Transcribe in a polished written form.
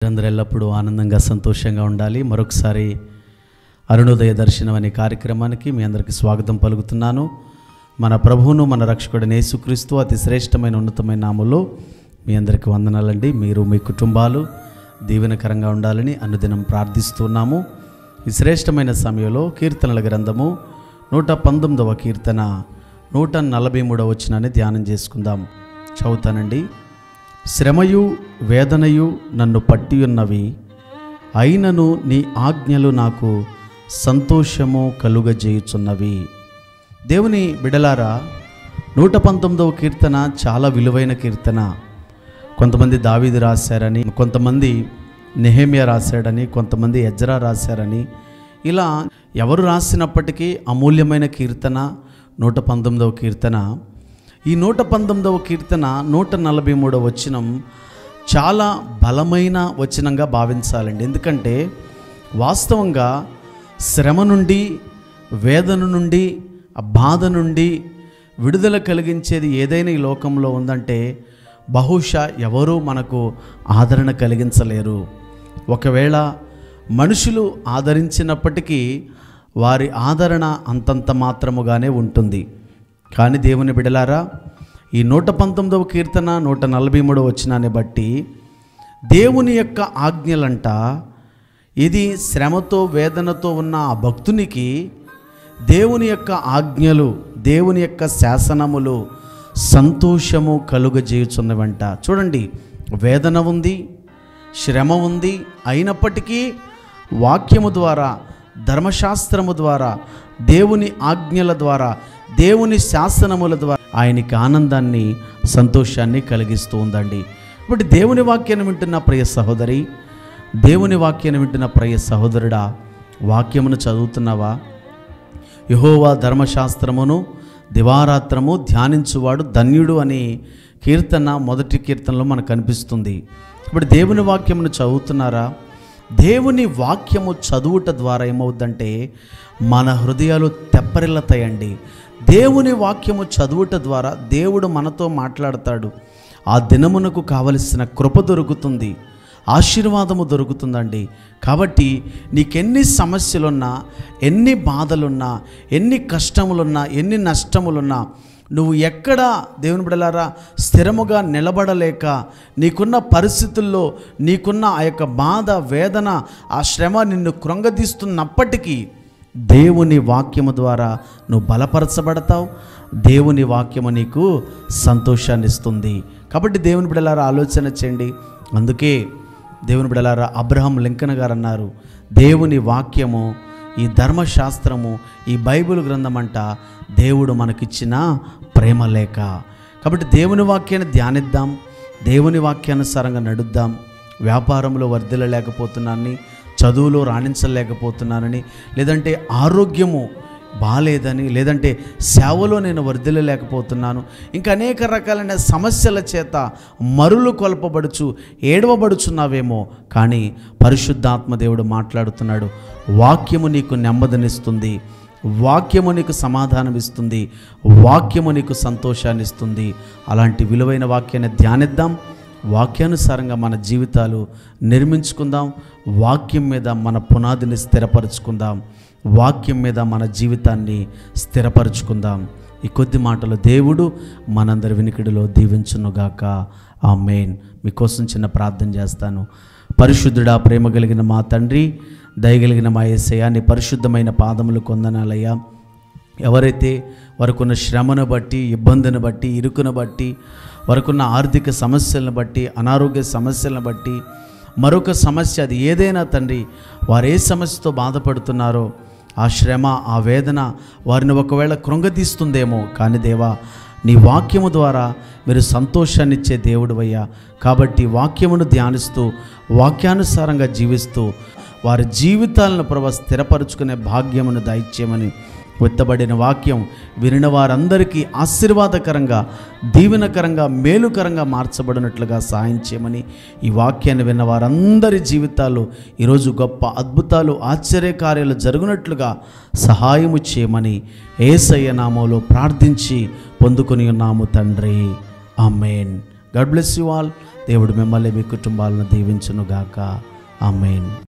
అందరూ ఎల్లప్పుడూ ఆనందంగా సంతోషంగా ఉండాలి. మరొకసారి అరుణోదయ దర్శనం అనే కార్యక్రమానికి మీ అందరికీ స్వాగతం పలుకుతున్నాను. మన ప్రభువును మన రక్షకుడైన యేసుక్రీస్తు అతి శ్రేష్టమైన ఉన్నతమైన నామములో మీ అందరికీ వందనాలండి. మీరు మీ కుటుంబాలు దీవెనకరంగా ఉండాలని అనుదినం ప్రార్థిస్తున్నాము. ఈ శ్రేష్టమైన సమయంలో కీర్తనల గ్రంథము 119వ కీర్తన 143వ వచనాన్ని ధ్యానం చేసుకుందాం. చదువుతానండి. శ్రమయు వేదనయు నన్ను పట్టి ఉన్నవి, అయినను నీ ఆజ్ఞలు నాకు సంతోషము కలుగజేయుచున్నవి. దేవుని బిడలారా, 119వ కీర్తన చాలా విలువైన కీర్తన. కొంతమంది దావీదు రాశారని, కొంతమంది నెహెమ్యా రాశాడని, కొంతమంది ఎజ్రా రాశారని, ఇలా ఎవరు రాసినప్పటికీ అమూల్యమైన కీర్తన 119వ కీర్తన. ఈ 119వ కీర్తన 143వ వచనం చాలా బలమైన వచనంగా భావించాలండి. ఎందుకంటే వాస్తవంగా శ్రమ నుండి, వేదన నుండి, బాధ నుండి విడుదల కలిగించేది ఏదైనా ఈ లోకంలో ఉందంటే బహుశా ఎవరూ మనకు ఆదరణ కలిగించలేరు. ఒకవేళ మనుషులు ఆదరించినప్పటికీ వారి ఆదరణ అంతంత మాత్రముగానే ఉంటుంది. కానీ దేవుని బిడలారా, ఈ 119వ కీర్తన 143వ వచనాన్ని బట్టి దేవుని యొక్క ఆజ్ఞలంట, ఇది శ్రమతో వేదనతో ఉన్న ఆ భక్తునికి దేవుని యొక్క ఆజ్ఞలు, దేవుని యొక్క శాసనములు సంతోషము కలుగజేయుచున్నవంట. చూడండి, వేదన ఉంది, శ్రమ ఉంది, అయినప్పటికీ వాక్యము ద్వారా, ధర్మశాస్త్రము ద్వారా, దేవుని ఆజ్ఞల ద్వారా, దేవుని శాసనముల ద్వారా ఆయనకి ఆనందాన్ని, సంతోషాన్ని కలిగిస్తూ ఉందండి. ఇప్పుడు దేవుని వాక్యాన్ని వింటున్న ప్రియ సహోదరి, దేవుని వాక్యాన్ని వింటున్న ప్రియ సహోదరుడా, వాక్యమును చదువుతున్నావా? యెహోవా ధర్మశాస్త్రమును దివారాత్రము ధ్యానించువాడు ధన్యుడు అని కీర్తన మొదటి కీర్తనలో మనకు కనిపిస్తుంది. ఇప్పుడు దేవుని వాక్యమును చదువుతున్నారా? దేవుని వాక్యము చదువుట ద్వారా ఏమవుద్దంటే మన హృదయాలు తెప్పరిల్లతాయండి. దేవుని వాక్యము చదువుట ద్వారా దేవుడు మనతో మాట్లాడతాడు. ఆ దినమునకు కావలసిన కృప దొరుకుతుంది, ఆశీర్వాదము దొరుకుతుందండి. కాబట్టి నీకెన్ని సమస్యలున్నా, ఎన్ని బాధలున్నా, ఎన్ని కష్టములున్నా, ఎన్ని నష్టములున్నా, నువ్వు ఎక్కడ దేవుని బిడ్డలారా స్థిరముగా నిలబడలేక నీకున్న పరిస్థితుల్లో నీకున్న ఆ యొక్క బాధ, వేదన, ఆ శ్రమ నిన్ను కృంగదీస్తున్నప్పటికీ దేవుని వాక్యము ద్వారా నువ్వు బలపరచబడతావు. దేవుని వాక్యము నీకు సంతోషాన్ని ఇస్తుంది. కాబట్టి దేవుని బిడ్డలారా ఆలోచన చేయండి. అందుకే దేవుని బిడ్డలారా అబ్రహాం లింకన్ గారు అన్నారు, దేవుని వాక్యము, ఈ ధర్మశాస్త్రము, ఈ బైబిల్ గ్రంథం అంట దేవుడు మనకిచ్చిన ప్రేమ లేఖ. కాబట్టి దేవుని వాక్యాన్ని ధ్యానిద్దాం, దేవుని వాక్యానుసారంగా నడుద్దాం. వ్యాపారంలో వర్ధిల్లలేకపోతున్నానని, చదువులో రాణించలేకపోతున్నానని, లేదంటే ఆరోగ్యము బాలేదని, లేదంటే సేవలో నేను వర్ధిల్లలేకపోతున్నాను, ఇంకా అనేక రకాలైన సమస్యల చేత మరులు కొల్పబడుచు ఏడవబడుచున్నావేమో. కానీ పరిశుద్ధాత్మ దేవుడు మాట్లాడుతున్నాడు. వాక్యము నీకు నెమ్మదినిస్తుంది, వాక్యము నీకు సమాధానం ఇస్తుంది, వాక్యము నీకు సంతోషాన్ని ఇస్తుంది. అలాంటి విలువైన వాక్యాన్ని ధ్యానిద్దాం, వాక్యానుసారంగా మన జీవితాలు నిర్మించుకుందాం, వాక్యం మీద మన పునాదిని స్థిరపరచుకుందాం, వాక్యం మీద మన జీవితాన్ని స్థిరపరచుకుందాం. ఈ కొద్ది మాటలు దేవుడు మనందరి వినికిడిలో దీవించునుగాక. ఆమేన్. మీకోసం చిన్న ప్రార్థన చేస్తాను. పరిశుద్ధుడా, ప్రేమ కలిగిన మా తండ్రి, దయగలిగిన మా యేసయ్యా, నీ పరిశుద్ధమైన పాదములు కొందనాలయ్యా. ఎవరైతే వారికున్న శ్రమను బట్టి, ఇబ్బందిని బట్టి, ఇరుకును బట్టి, వారికున్న ఆర్థిక సమస్యలను బట్టి, అనారోగ్య సమస్యలను బట్టి, మరొక సమస్య అది ఏదైనా తండ్రి, వారు ఏ సమస్యతో బాధపడుతున్నారో ఆ శ్రమ, ఆ వేదన వారిని ఒకవేళ కృంగతీస్తుందేమో. కానీ దేవా, నీ వాక్యము ద్వారా మీరు సంతోషాన్ని ఇచ్చే దేవుడివయ్యా. కాబట్టి వాక్యమును ధ్యానిస్తూ, వాక్యానుసారంగా జీవిస్తూ వారి జీవితాలను ప్రభు స్థిరపరుచుకునే భాగ్యమును దయచేయమని, విత్తబడిన వాక్యం వినిన వారందరికీ ఆశీర్వాదకరంగా, దీవెనకరంగా, మేలుకరంగా మార్చబడినట్లుగా సాయం చేయమని, ఈ వాక్యాన్ని విన్న వారందరి జీవితాలు ఈరోజు గొప్ప అద్భుతాలు, ఆశ్చర్యకార్యాలు జరుగునట్లుగా సహాయము చేయమని యేసయ్య నామములో ప్రార్థించి పొందుకొని ఉన్నాము తండ్రి. ఆమేన్. God bless you all. దేవుడు మిమ్మల్ని మీ కుటుంబాలను దీవించునుగాక. ఆమేన్.